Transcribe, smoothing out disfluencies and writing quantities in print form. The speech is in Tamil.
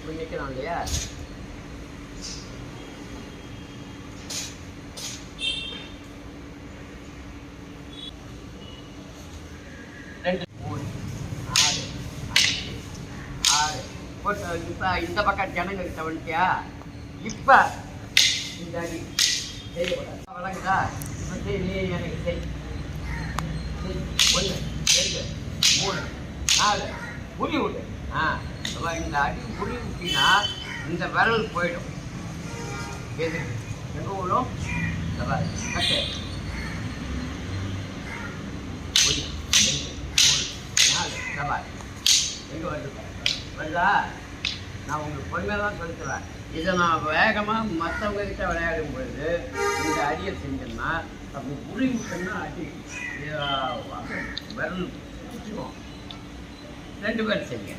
இப்படி நிற்கிறோம் இல்லையா? ரெண்டு 3 4 5 6 போட்டு இப்போ இந்த பக்கம் ஜனங்க கிட்ட வந்துட்டியா? இப்போ இந்த அடி செய்யக்கூடாது. வழங்குதா? இப்போ நீ எனக்கு செய். 1 2 3 4 புளி விடு. இந்த அடி புளி விட்டினா இந்த விரல் போயிடும். எது எங்கே விடும்? இந்த பாரு கட்டு. 1 2 3 4 இந்த பாரு எங்கே வருது வருதா? நான் உங்களுக்கு பொறுமையாக தான் சொல்லித்தரேன். இதை நான் வேகமாக மற்றவங்க கிட்ட விளையாடும் பொழுது இந்த அடியை செஞ்சோம்னா அப்படி புளி விட்டோம்னா அடி விரல் பிடிச்சிக்கும். 2 பேர் செய்யுங்க.